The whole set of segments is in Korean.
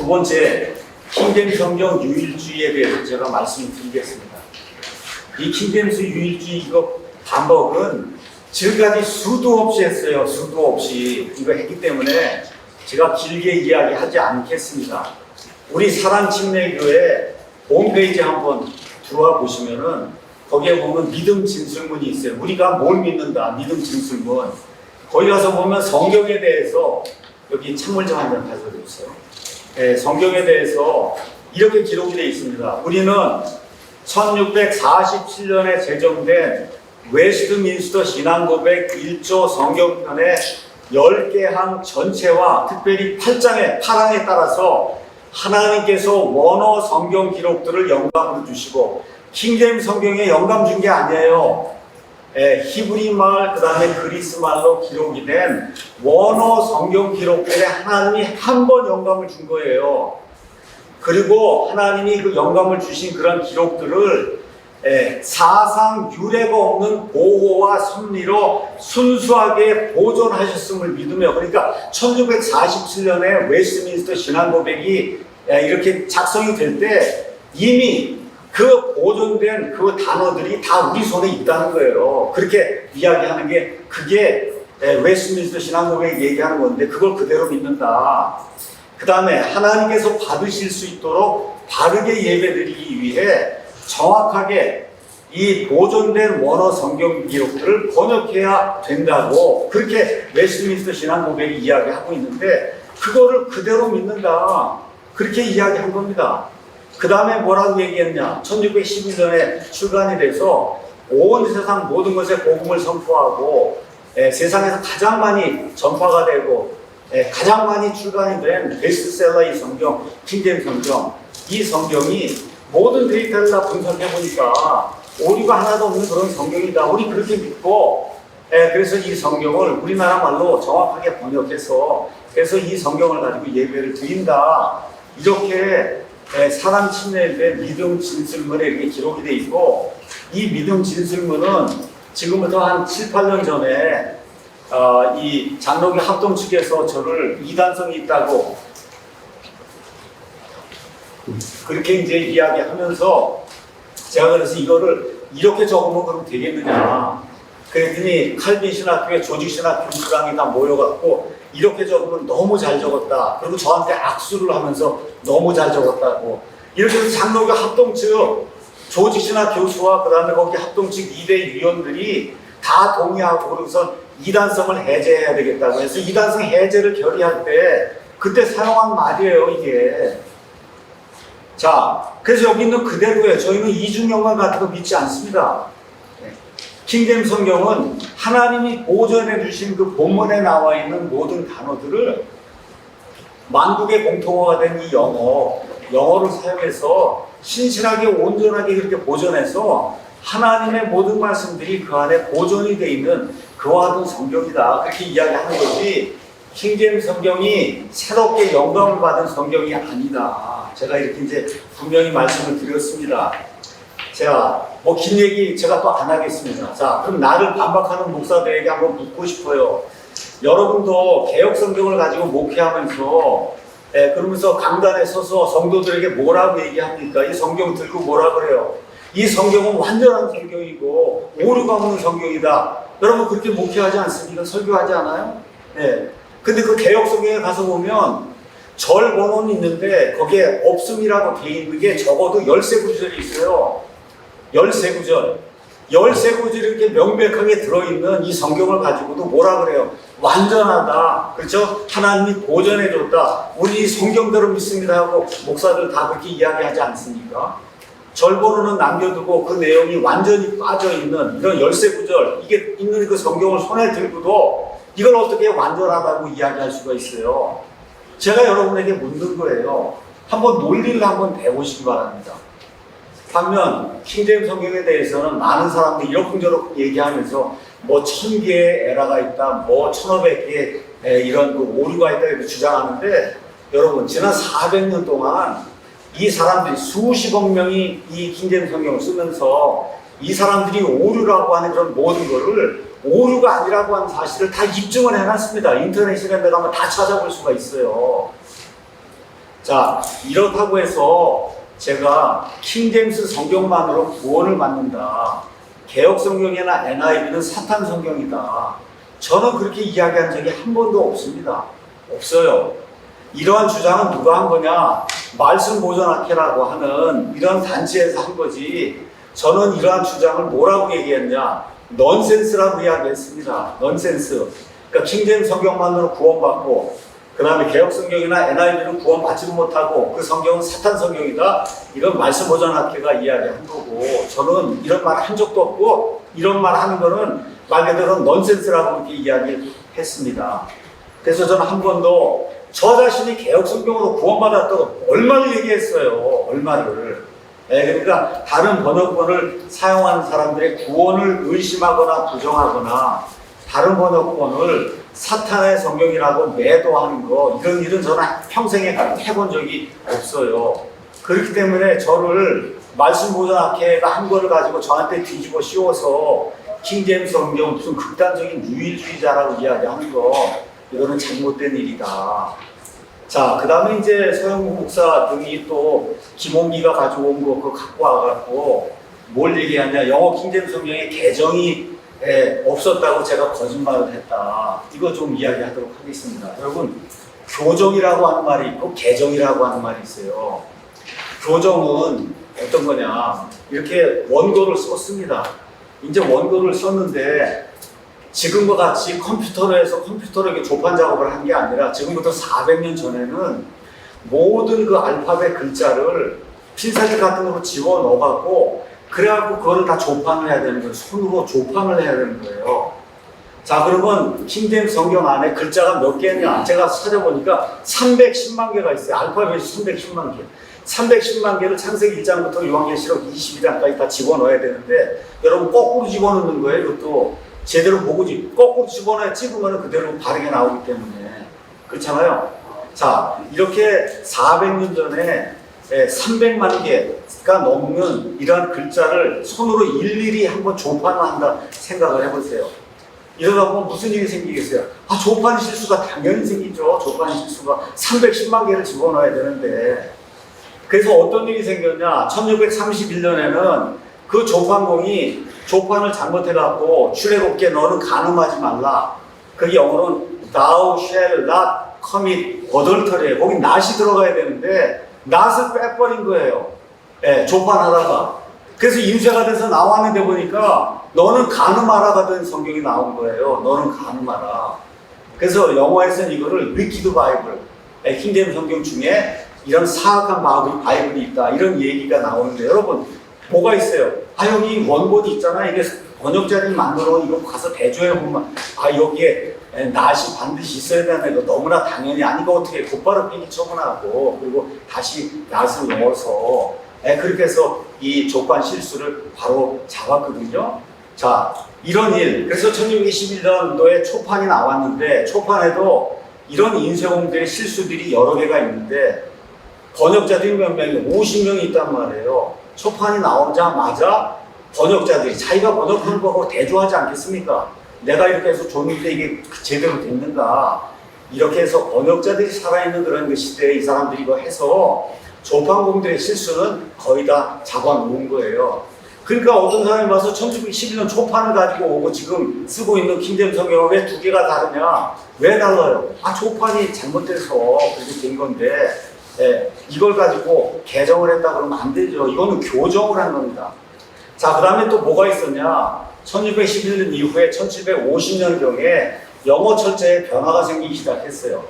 두 번째, 킹제임스 성경 유일주의에 대해서 제가 말씀을 드리겠습니다. 이 킹제임스 유일주의 이거 반복은 지금까지 수도 없이 했어요. 수도 없이 이거 했기 때문에 제가 길게 이야기하지 않겠습니다. 우리 사랑침례교회 홈페이지 한번 들어와 보시면은 거기에 보면 믿음 진술문이 있어요. 우리가 뭘 믿는다, 믿음 진술문. 거기 가서 보면 성경에 대해서 여기 찬물 좀 한 잔 가져주세요. 네, 성경에 대해서 이렇게 기록이 되어 있습니다. 우리는 1647년에 제정된 웨스트민스터 신앙고백 1조 성경편의 10개 항 전체와 특별히 8장의 8항에 따라서 하나님께서 원어 성경 기록들을 영감으로 주시고 킹제임스 성경에 영감 준 게 아니에요. 히브리 말, 그 다음에 그리스 말로 기록이 된 원어 성경 기록들에 하나님이 한 번 영감을 준 거예요. 그리고 하나님이 그 영감을 주신 그런 기록들을 사상 유례가 없는 보호와 섭리로 순수하게 보존하셨음을 믿으며, 그러니까 1647년에 웨스트민스터 신앙고백이 이렇게 작성이 될 때 이미 그 보존된 그 단어들이 다 우리 손에 있다는 거예요. 그렇게 이야기하는 게 그게 웨스트민스터 신앙고백이 얘기하는 건데 그걸 그대로 믿는다. 그 다음에 하나님께서 받으실 수 있도록 바르게 예배드리기 위해 정확하게 이 보존된 원어 성경 기록들을 번역해야 된다고 그렇게 웨스트민스터 신앙고백이 이야기하고 있는데 그거를 그대로 믿는다. 그렇게 이야기한 겁니다. 그 다음에 뭐라고 얘기했냐? 1611년에 출간이 돼서 온 세상 모든 것에 복음을 선포하고 세상에서 가장 많이 전파가 되고 가장 많이 출간이 된 베스트셀러의 성경, 킹제임스 성경. 이 성경이 모든 데이터를 다 분석해보니까 오류가 하나도 없는 그런 성경이다. 우리 그렇게 믿고 그래서 이 성경을 우리나라 말로 정확하게 번역해서 그래서 이 성경을 가지고 예배를 드린다. 이렇게 사람 침례의 믿음 진술문에 이렇게 기록이 되어 있고 이 믿음 진술문은 지금부터 한 7, 8년 전에 이 장로교 합동 측에서 저를 이단성이 있다고 그렇게 이제 이야기하면서 제가 그래서 이거를 이렇게 적으면 그럼 되겠느냐. 그랬더니 칼빈 신학교에 조직 신학교 수강이 다 모여갖고 이렇게 적으면 너무 잘 적었다. 그리고 저한테 악수를 하면서 너무 잘 적었다고. 이렇게 해서 장로교 합동 측 조직 신학 교수와 그 다음에 거기 합동 측 2대 위원들이 다 동의하고 그러고서 이단성을 해제해야 되겠다고 해서 이단성 해제를 결의할 때 그때 사용한 말이에요, 이게. 자, 그래서 여기 있는 그대로예요. 저희는 이중영광 같은 거 믿지 않습니다. 킹제임스 성경은 하나님이 보존해 주신 그 본문에 나와 있는 모든 단어들을 만국의 공통어가 된 이 영어를 사용해서 신실하게 온전하게 그렇게 보존해서 하나님의 모든 말씀들이 그 안에 보존이 되어 있는 그와 같은 성경이다. 그렇게 이야기하는 것이 킹제임스 성경이 새롭게 영감을 받은 성경이 아니다. 제가 이렇게 이제 분명히 말씀을 드렸습니다. 제가 뭐 긴 얘기 제가 또 안 하겠습니다. 자, 그럼 나를 반박하는 목사들에게 한번 묻고 싶어요. 여러분도 개혁 성경을 가지고 목회하면서 그러면서 강단에 서서 성도들에게 뭐라고 얘기합니까? 이 성경 들고 뭐라 그래요? 이 성경은 완전한 성경이고 오류가 없는 성경이다. 여러분 그렇게 목회하지 않습니까? 설교하지 않아요? 네. 근데 그 개혁 성경에 가서 보면 절 번호는 있는데 거기에 없음이라고 되어 있는 게 적어도 13구절이 있어요. 13구절. 13구절이 이렇게 명백하게 들어있는 이 성경을 가지고도 뭐라 그래요? 완전하다. 그렇죠? 하나님이 보존해줬다. 우리 성경대로 믿습니다 하고 목사들 다 그렇게 이야기하지 않습니까? 절번호는 남겨두고 그 내용이 완전히 빠져있는 이런 13구절, 이게 있는 그 성경을 손에 들고도 이걸 어떻게 완전하다고 이야기할 수가 있어요? 제가 여러분에게 묻는 거예요. 한번 논리를 한번 배우시기 바랍니다. 반면 킹제임스 성경에 대해서는 많은 사람들이 이러쿵저러쿵 얘기하면서 뭐 1000개의 에러가 있다, 뭐 1500개의 이런 그 오류가 있다 이렇게 주장하는데 여러분 지난 400년 동안 이 사람들이 수십억 명이 이 킹제임스 성경을 쓰면서 이 사람들이 오류라고 하는 그런 모든 거를 오류가 아니라고 하는 사실을 다 입증을 해놨습니다. 인터넷에 내가 한번 다 찾아볼 수가 있어요. 자, 이렇다고 해서 제가 킹제임스 성경만으로 구원을 받는다. 개혁 성경이나 NIV는 사탄 성경이다. 저는 그렇게 이야기한 적이 한 번도 없습니다. 없어요. 이러한 주장은 누가 한 거냐? 말씀 보존학회라고 하는 이런 단체에서 한 거지. 저는 이러한 주장을 뭐라고 얘기했냐? 넌센스라고 이야기했습니다. 넌센스. 그러니까 킹제임스 성경만으로 구원받고 그 다음에 개혁 성경이나 NIV는 구원받지도 못하고 그 성경은 사탄 성경이다. 이건 말씀 보존학회가 이야기한 거고 저는 이런 말 한 적도 없고 이런 말 하는 거는 말 그대로 넌센스라고 이렇게 이야기했습니다. 그래서 저는 한 번도 저 자신이 개혁 성경으로 구원받았다고 얼마를 얘기했어요. 얼마를. 그러니까 다른 번역본을 사용하는 사람들의 구원을 의심하거나 부정하거나 다른 번역본을 사탄의 성경이라고 매도하는 거 이런 일은 저는 평생에 해본 적이 없어요. 그렇기 때문에 저를 말씀 보존학회가 한 거를 가지고 저한테 뒤집어 씌워서 킹제임스 성경 무슨 극단적인 유일주의자라고 이야기하는 거 이거는 잘못된 일이다. 자, 그 다음에 이제 서영국 목사 등이 또 김홍기가 가져온 거 그거 갖고 와갖고 뭘 얘기하냐. 영어 킹제임스 성경에 개정이 없었다고 제가 거짓말을 했다. 이거 좀 이야기하도록 하겠습니다. 여러분, 교정이라고 하는 말이 있고 개정이라고 하는 말이 있어요. 교정은 어떤 거냐. 이렇게 원고를 썼습니다. 이제 원고를 썼는데 지금과 같이 컴퓨터로 해서 컴퓨터로 이렇게 조판 작업을 한 게 아니라 지금부터 400년 전에는 모든 그 알파벳 글자를 필사기 같은 거로 집어 넣어갖고 그래갖고 그거를 다 조판을 해야 되는 거예요. 손으로 조판을 해야 되는 거예요. 자, 그러면 킹제임스 성경 안에 글자가 몇 개냐? 제가 찾아보니까 310만 개가 있어요. 알파벳이 310만 개. 310만 개를 창세기 1장부터 요한계시록 22장까지 다 집어넣어야 되는데 여러분 거꾸로 집어넣는 거예요. 이것도 제대로 보고 거꾸로 집어넣어야 찍으면 그대로 바르게 나오기 때문에 그렇잖아요. 자, 이렇게 400년 전에 300만 개가 넘는 이러한 글자를 손으로 일일이 한번 조판을 한다 생각을 해보세요. 이러다 보면 무슨 일이 생기겠어요? 아, 조판 실수가 당연히 생기죠. 조판 실수가 310만 개를 집어넣어야 되는데 그래서 어떤 일이 생겼냐? 1631년에는 그 조판공이 조판을 잘못해갖고 출애굽기에 너는 간음하지 말라. 그게 영어로는 Thou shall not commit adultery. 거기 not이 들어가야 되는데 not을 빼버린 거예요. 조판하다가. 그래서 인쇄가 돼서 나왔는데 보니까 너는 간음하라가 된 성경이 나온 거예요. 너는 간음하라. 그래서 영어에서는 이거를 위키드 바이블, 킹제임스 성경 중에 이런 사악한 바이블이 있다. 이런 얘기가 나오는데 여러분 뭐가 있어요? 아, 여기 원본이 있잖아. 이게 번역자들이 만들어 이거 가서 대조해 보면 아, 여기에 낫이 반드시 있어야 되는 거 너무나 당연히 아니고 어떻게 곧바로 폐기 처분하고 그리고 다시 낫을 넣어서 그렇게 해서 이 조판 실수를 바로 잡았거든요. 자, 이런 일. 그래서 1621년도에 초판이 나왔는데 초판에도 이런 인쇄공들의 실수들이 여러 개가 있는데 번역자들이 몇 명이 50명이 있단 말이에요. 초판이 나오자마자 번역자들이 자기가 번역하는 거하고 대조하지 않겠습니까? 내가 이렇게 해서 줬는데 이게 제대로 됐는가? 이렇게 해서 번역자들이 살아있는 그런 시대에 이 사람들이 이거 해서 조판공들의 실수는 거의 다 잡아놓은 거예요. 그러니까 어떤 사람이 와서 1911년 초판을 가지고 오고 지금 쓰고 있는 킹제임스 성경은 왜 두 개가 다르냐? 왜 달라요? 아, 조판이 잘못돼서 그렇게 된 건데 이걸 가지고 개정을 했다 그러면 안 되죠. 이거는 교정을 한 겁니다. 자, 그 다음에 또 뭐가 있었냐? 1611년 이후에 1750년경에 영어 철자에 변화가 생기기 시작했어요.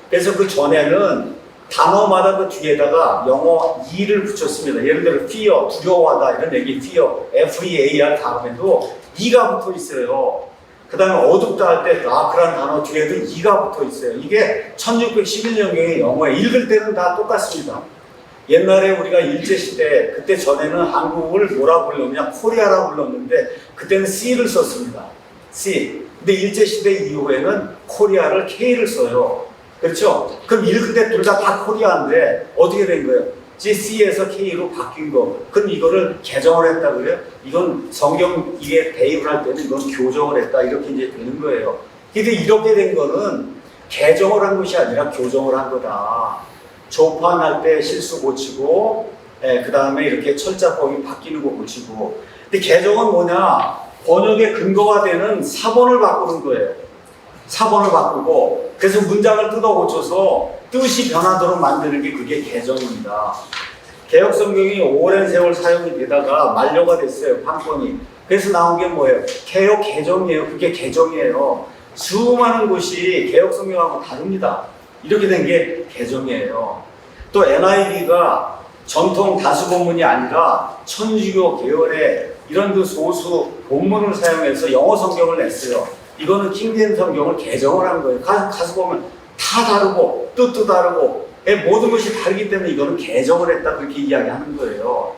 그래서 그 전에는 단어마다 그 뒤에다가 영어 e를 붙였습니다. 예를 들어 fear, 두려워하다 이런 얘기 fear, F-E-A-R 다음에도 e가 붙어 있어요. 그 다음에 어둡다 할 때 dark라는 단어 뒤에도 e가 붙어 있어요. 이게 1611년경의 영어에 읽을 때는 다 똑같습니다. 옛날에 우리가 일제시대 그때 전에는 한국을 뭐라 불렀냐 코리아라고 불렀는데 그때는 C를 썼습니다. C. 근데 일제시대 이후에는 코리아를 K를 써요. 그렇죠? 그럼 읽을 때 둘 다 코리아인데 어떻게 된 거예요? C에서 K로 바뀐 거. 그럼 이거를 개정을 했다 그래요? 이건 성경 이게 대입을 할 때는 이건 교정을 했다 이렇게 이제 되는 거예요. 근데 이렇게 된 거는 개정을 한 것이 아니라 교정을 한 거다. 조판할 때 실수 고치고, 그 다음에 이렇게 철자법이 바뀌는 거 고치고. 근데 개정은 뭐냐? 번역의 근거가 되는 사본을 바꾸는 거예요. 사본을 바꾸고, 그래서 문장을 뜯어 고쳐서 뜻이 변하도록 만드는 게 그게 개정입니다. 개혁 성경이 오랜 세월 사용이 되다가 만료가 됐어요, 판권이. 그래서 나온 게 뭐예요? 개혁 개정이에요. 그게 개정이에요. 수많은 곳이 개혁 성경하고 다릅니다. 이렇게 된 게 개정이에요. 또 NIV가 전통 다수 본문이 아니라 천주교 계열의 이런 그 소수 본문을 사용해서 영어 성경을 냈어요. 이거는 킹제임 성경을 개정을 한 거예요. 가서 보면 다 다르고 뜻도 다르고 모든 것이 다르기 때문에 이거는 개정을 했다, 그렇게 이야기하는 거예요.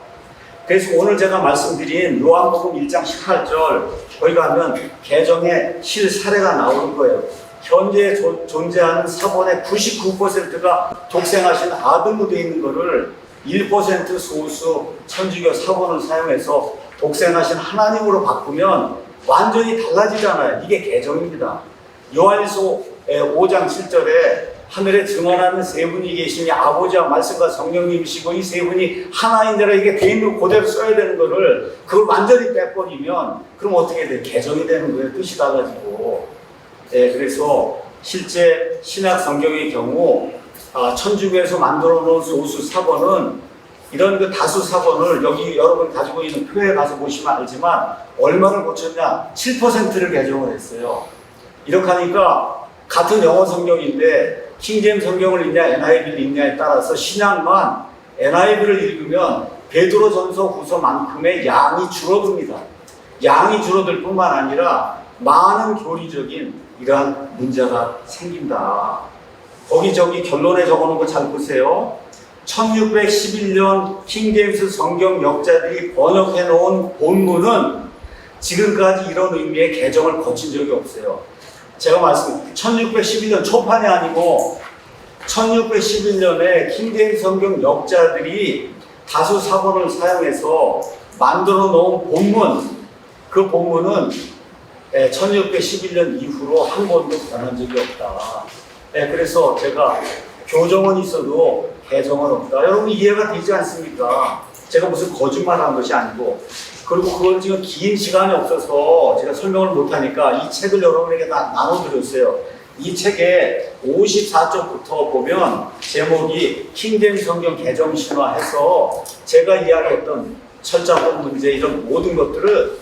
그래서 오늘 제가 말씀드린 요한복음 1장 18절 거기 가면 개정의 실사례가 나오는 거예요. 현재 존재하는 사본의 99%가 독생하신 아들로 되어 있는 것을 1% 소수 천주교 사본을 사용해서 독생하신 하나님으로 바꾸면 완전히 달라지잖아요. 이게 개정입니다. 요한일서 5장 7절에 하늘에 증언하는 세 분이 계시니 아버지와 말씀과 성령님이시고 이 세 분이 하나인 자라, 이게 돼 있는 그대로 써야 되는 거를 그걸 완전히 빼버리면 그럼 어떻게 돼? 개정이 되는 거예요. 뜻이 달라지고. 그래서 실제 신약 성경의 경우 천주교에서 만들어 놓은 소수 사본은 이런 그 다수 사본을 여기 여러분 가지고 있는 표에 가서 보시면 알지만 얼마를 고쳤냐? 7%를 개정을 했어요. 이렇게 하니까 같은 영어 성경인데 킹제임 성경을 읽냐 NIV를 읽냐에 따라서 신약만 NIV를 읽으면 베드로전서 후서만큼의 양이 줄어듭니다. 양이 줄어들 뿐만 아니라 많은 교리적인 이러한 문제가 생긴다. 거기저기 결론에 적어놓은 거 잘 보세요. 1611년 킹제임스 성경 역자들이 번역해 놓은 본문은 지금까지 이런 의미의 개정을 거친 적이 없어요. 제가 1611년 초판이 아니고 1611년에 킹제임스 성경 역자들이 다수 사본을 사용해서 만들어 놓은 본문, 그 본문은 1611년 이후로 한 번도 변한 적이 없다. 그래서 제가 교정은 있어도 개정은 없다. 여러분 이해가 되지 않습니까? 제가 무슨 거짓말한 것이 아니고, 그리고 그건 지금 긴 시간이 없어서 제가 설명을 못하니까 이 책을 여러분에게 나눠드렸어요. 이 책의 54쪽부터 보면 제목이 킹제임 성경 개정 신화해서 제가 이야기했던 철자본 문제 이런 모든 것들을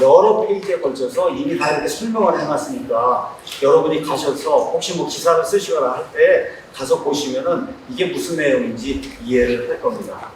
여러 페이지에 걸쳐서 이미 다 이렇게 설명을 해놨으니까 여러분이 가셔서 혹시 뭐 기사를 쓰시거나 할 때 가서 보시면은 이게 무슨 내용인지 이해를 할 겁니다.